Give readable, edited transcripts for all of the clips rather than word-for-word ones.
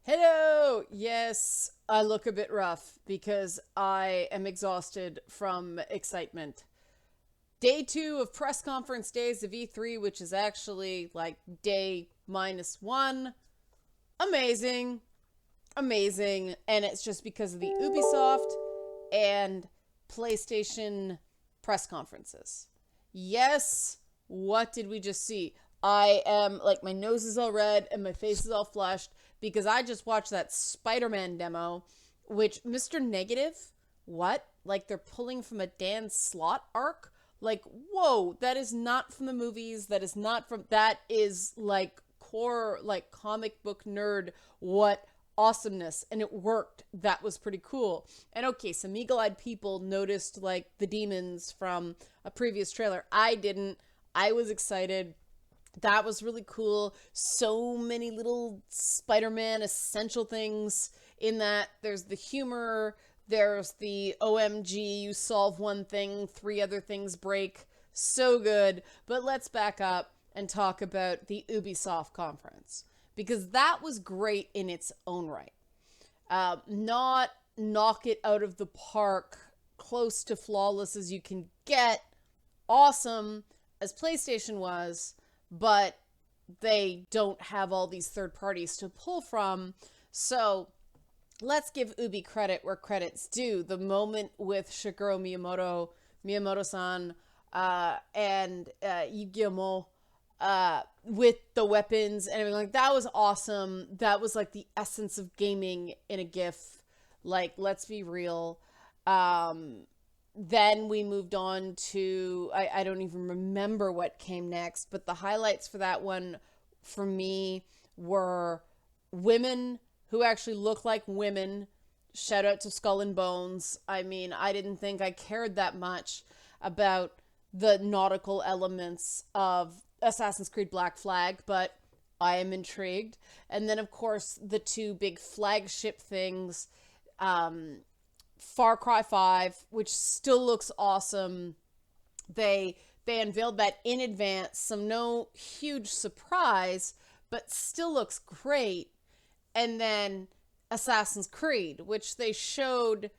Hello! Yes, I look a bit rough because I am exhausted from excitement. Day two of press conference days of E3, which is actually like day minus one. Amazing. Amazing. And it's just because of the Ubisoft and PlayStation press conferences. Yes, what did we just see? I am like, my nose is all red and my face is all flushed because I just watched that Spider-Man demo, which Mr. Negative, what? Like they're pulling from a Dan Slott arc? Like, whoa, that is not from the movies. That is like core, like comic book nerd. What awesomeness, and it worked. That was pretty cool. And okay, some eagle-eyed people noticed like the demons from a previous trailer. I didn't. I was excited. That was really cool. So many little Spider-Man essential things in that. There's the humor, there's the OMG, you solve one thing, three other things break. So good. But let's back up and talk about the Ubisoft conference because that was great in its own right. Not knock it out of the park, close to flawless as you can get, awesome as PlayStation was, but they don't have all these third parties to pull from. So let's give Ubi credit where credit's due. The moment with Shigeru Miyamoto-san, and Guillermo, with the weapons and everything, like that was awesome. That was like the essence of gaming in a GIF. Like, let's be real. Um, then we moved on to I don't even remember what came next, but the highlights for that one for me were women who actually look like women. Shout out to Skull and Bones. I mean, I didn't think I cared that much about the nautical elements of Assassin's Creed Black Flag, but I am intrigued. And then, of course, the two big flagship things, um, Far Cry 5, which still looks awesome. They unveiled that in advance, so no huge surprise, but still looks great. And then Assassin's Creed, which they showed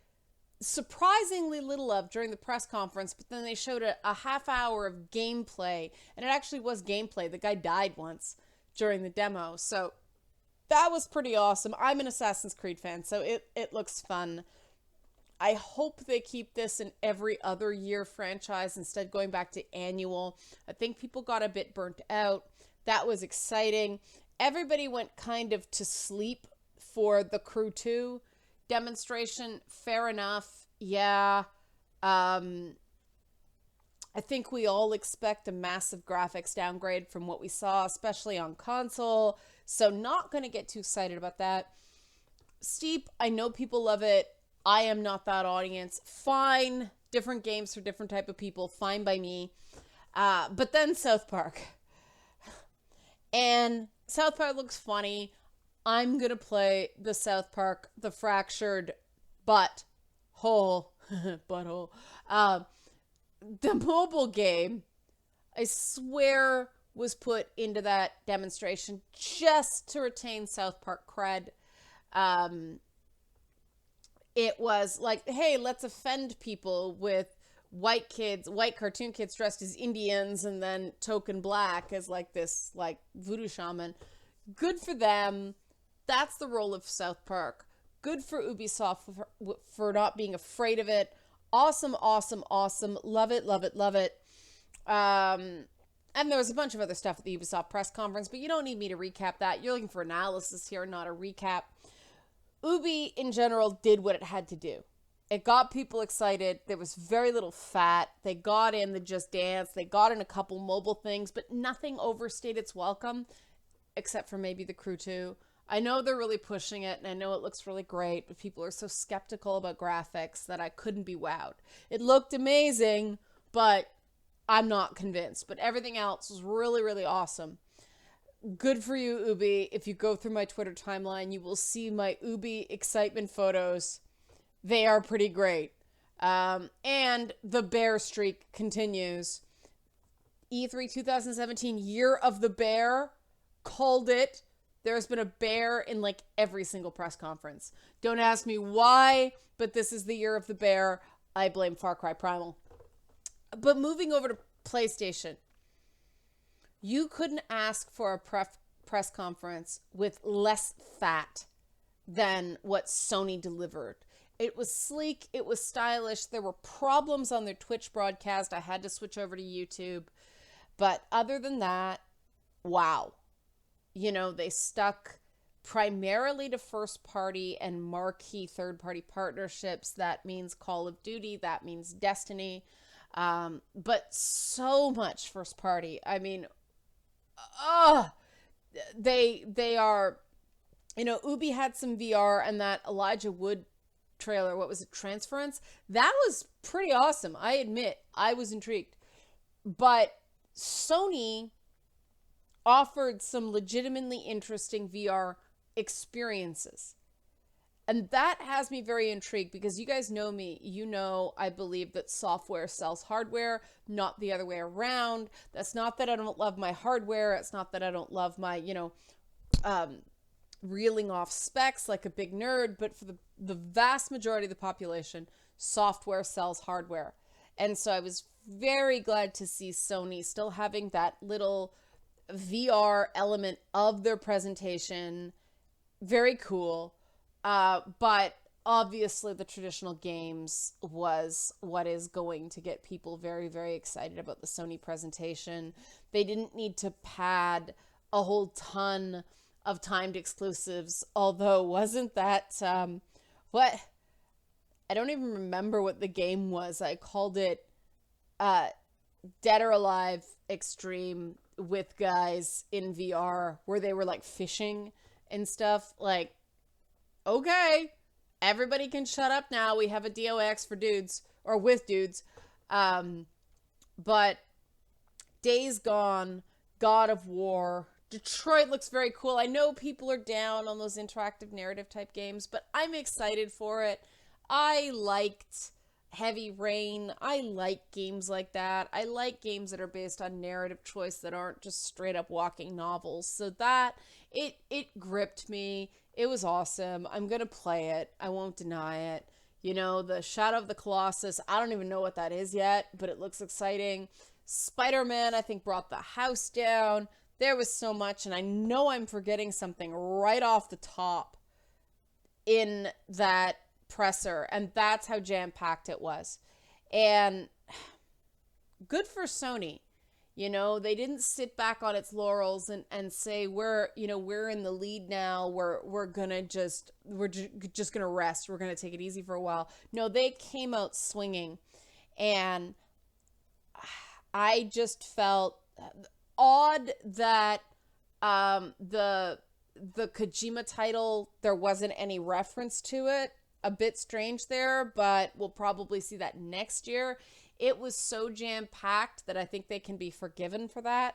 surprisingly little of during the press conference, but then they showed a half hour of gameplay, and it actually was gameplay. The guy died once during the demo, so that was pretty awesome. I'm an Assassin's Creed fan, so it looks fun. I hope they keep this an every other year franchise instead going back to annual. I think people got a bit burnt out. That was exciting. Everybody went kind of to sleep for the Crew 2 demonstration. Fair enough. Yeah. Um, I think we all expect a massive graphics downgrade from what we saw, especially on console. So not going to get too excited about that. Steep, I know people love it. I am not that audience. Fine. Different games for different type of people. Fine by me. But then South Park. And South Park looks funny. I'm going to play the South Park, the fractured butt hole. Butthole. The mobile game, I swear, was put into that demonstration just to retain South Park cred. Um, it was like, hey, let's offend people with white cartoon kids dressed as Indians, and then Token Black as like this like voodoo shaman. Good for them. That's the role of South Park. Good for Ubisoft for not being afraid of it. Awesome, awesome, awesome. Love it, love it, love it. And there was a bunch of other stuff at the Ubisoft press conference, but you don't need me to recap that. You're looking for analysis here, not a recap. Ubi in general did what it had to do. It got people excited. There was very little fat. They got in the Just Dance. They got in a couple mobile things, but nothing overstayed its welcome, except for maybe the Crew 2. I know they're really pushing it, and I know it looks really great, but people are so skeptical about graphics that I couldn't be wowed. It looked amazing, but I'm not convinced. But everything else was really, really awesome. Good for you, Ubi. If you go through my Twitter timeline, you will see my Ubi excitement photos. They are pretty great. And the bear streak continues. E3 2017, Year of the Bear, called it. There's been a bear in like every single press conference. Don't ask me why, but this is the year of the bear. I blame Far Cry Primal. But moving over to PlayStation, you couldn't ask for a press conference with less fat than what Sony delivered. It was sleek, it was stylish. There were problems on their Twitch broadcast. I had to switch over to YouTube. But other than that, wow. You know, they stuck primarily to first party and marquee third party partnerships. That means Call of Duty, that means Destiny. But so much first party. I mean, they are, you know, Ubi had some VR, and that Elijah Wood trailer, what was it, Transference? That was pretty awesome. I admit, I was intrigued. But Sony offered some legitimately interesting VR experiences. And that has me very intrigued, because you guys know me. You know I believe that software sells hardware, not the other way around. That's not that I don't love my hardware. It's not that I don't love my, reeling off specs like a big nerd. But for the vast majority of the population, software sells hardware. And so I was very glad to see Sony still having that little VR element of their presentation. Very cool. But obviously the traditional games was what is going to get people very, very excited about the Sony presentation. They didn't need to pad a whole ton of timed exclusives, although wasn't that, what? I don't even remember what the game was. I called it, Dead or Alive Extreme with guys in VR, where they were like fishing and stuff. Like, okay, everybody can shut up now. We have a DOX for dudes, or with dudes. But Days Gone, God of War, Detroit looks very cool. I know people are down on those interactive narrative type games, but I'm excited for it. I liked Heavy Rain. I like games like that. I like games that are based on narrative choice that aren't just straight up walking novels. So that, it gripped me. It was awesome. I'm going to play it. I won't deny it. You know, the Shadow of the Colossus, I don't even know what that is yet, but it looks exciting. Spider-Man, I think, brought the house down. There was so much, and I know I'm forgetting something right off the top in that presser, and that's how jam-packed it was. And good for Sony. You know, they didn't sit back on its laurels and say, we're in the lead now. We're just gonna rest. We're gonna take it easy for a while. No, they came out swinging, and I just felt odd that the Kojima title, there wasn't any reference to it. A bit strange there, but we'll probably see that next year. It was so jam-packed that I think they can be forgiven for that.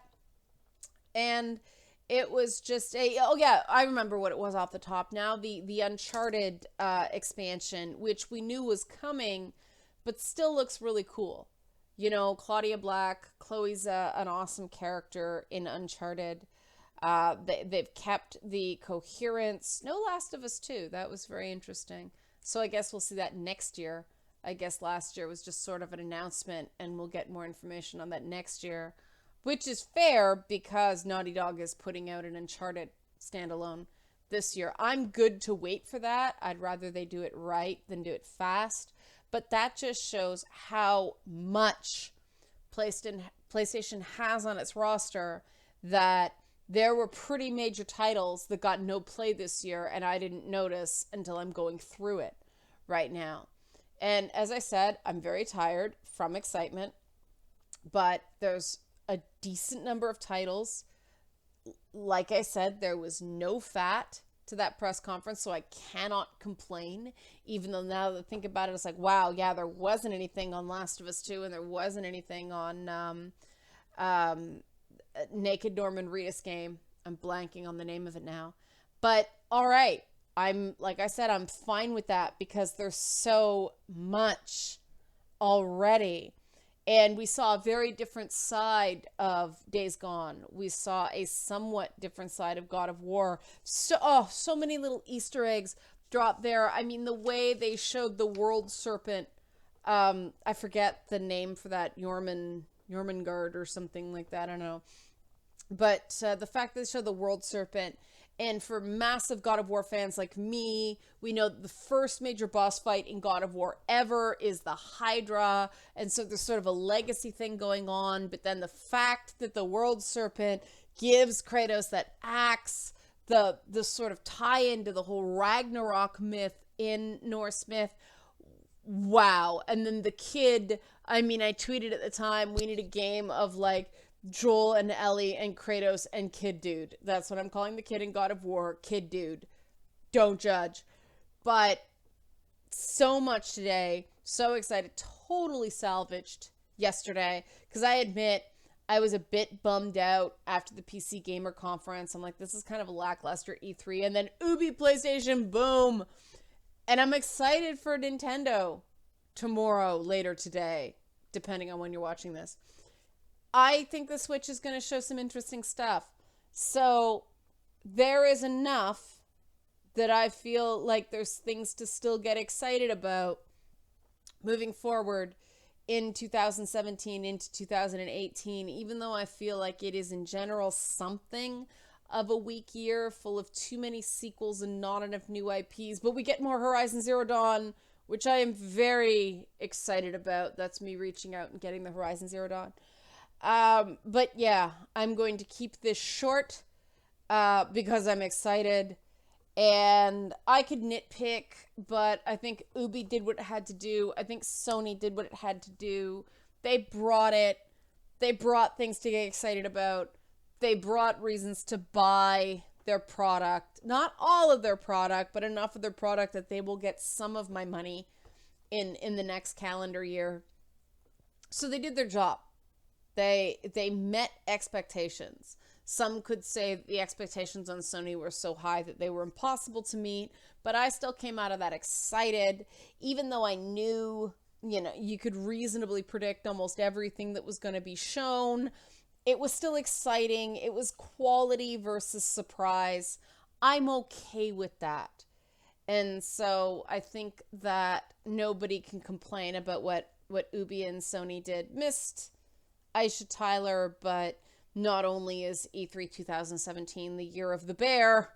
And it was just I remember what it was off the top now. The Uncharted expansion, which we knew was coming, but still looks really cool. You know, Claudia Black, Chloe's an awesome character in Uncharted. They've kept the coherence. No Last of Us 2. That was very interesting. So I guess we'll see that next year. I guess last year was just sort of an announcement, and we'll get more information on that next year, which is fair because Naughty Dog is putting out an Uncharted standalone this year. I'm good to wait for that. I'd rather they do it right than do it fast. But that just shows how much PlayStation has on its roster, that there were pretty major titles that got no play this year, and I didn't notice until I'm going through it right now. And as I said, I'm very tired from excitement, but there's a decent number of titles. Like I said, there was no fat to that press conference, so I cannot complain, even though now that I think about it, it's like, wow, yeah, there wasn't anything on Last of Us 2, and there wasn't anything on Naked Norman Reedus game. I'm blanking on the name of it now. But all right, like I said, I'm fine with that because there's so much already. And we saw a very different side of Days Gone. We saw a somewhat different side of God of War. So many little Easter eggs dropped there. I mean, the way they showed the world serpent, I forget the name for that, Jormungand or something like that, I don't know. But the fact that they showed the world serpent, and for massive God of War fans like me, we know the first major boss fight in God of War ever is the Hydra. And so there's sort of a legacy thing going on. But then the fact that the world serpent gives Kratos that axe, the sort of tie into the whole Ragnarok myth in Norse myth. Wow. And then the kid, I mean, I tweeted at the time, we need a game of like Joel and Ellie and Kratos and Kid Dude. That's what I'm calling the kid in God of War, Kid Dude. Don't judge. But so much today. So excited. Totally salvaged yesterday. Because I admit, I was a bit bummed out after the PC Gamer Conference. I'm like, this is kind of a lackluster E3. And then Ubi PlayStation, boom. And I'm excited for Nintendo tomorrow, later today, depending on when you're watching this. I think the Switch is going to show some interesting stuff. So there is enough that I feel like there's things to still get excited about moving forward in 2017 into 2018, even though I feel like it is in general something of a weak year full of too many sequels and not enough new IPs. But we get more Horizon Zero Dawn, which I am very excited about. That's me reaching out and getting the Horizon Zero Dawn. But yeah, I'm going to keep this short because I'm excited, and I could nitpick, but I think Ubi did what it had to do. I think Sony did what it had to do. They brought it. They brought things to get excited about. They brought reasons to buy their product. Not all of their product, but enough of their product that they will get some of my money in the next calendar year. So they did their job. They met expectations. Some could say the expectations on Sony were so high that they were impossible to meet, but I still came out of that excited, even though I knew, you could reasonably predict almost everything that was going to be shown. It was still exciting. It was quality versus surprise. I'm okay with that. And so I think that nobody can complain about what Ubi and Sony did. Missed Aisha Tyler, but not only is E3 2017 the year of the bear,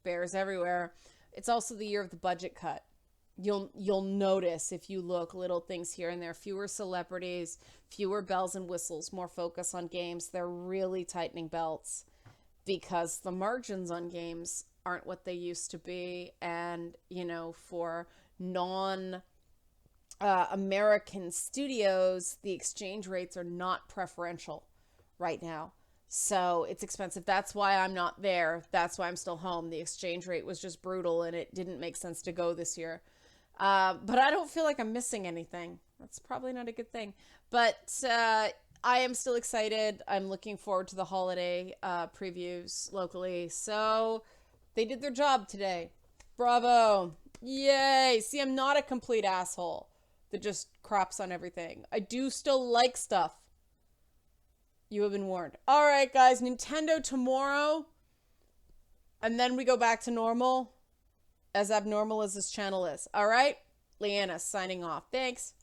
bears everywhere, it's also the year of the budget cut. You'll notice if you look, little things here and there, fewer celebrities, fewer bells and whistles, more focus on games. They're really tightening belts because the margins on games aren't what they used to be. And, for American studios, the exchange rates are not preferential right now. So it's expensive. That's why I'm not there. That's why I'm still home. The exchange rate was just brutal and it didn't make sense to go this year. But I don't feel like I'm missing anything. That's probably not a good thing. But I am still excited. I'm looking forward to the holiday previews locally. So they did their job today. Bravo. Yay. See, I'm not a complete asshole that just craps on everything. I do still like stuff. You have been warned. All right, guys. Nintendo tomorrow. And then we go back to normal. As abnormal as this channel is. All right? Leanna signing off. Thanks.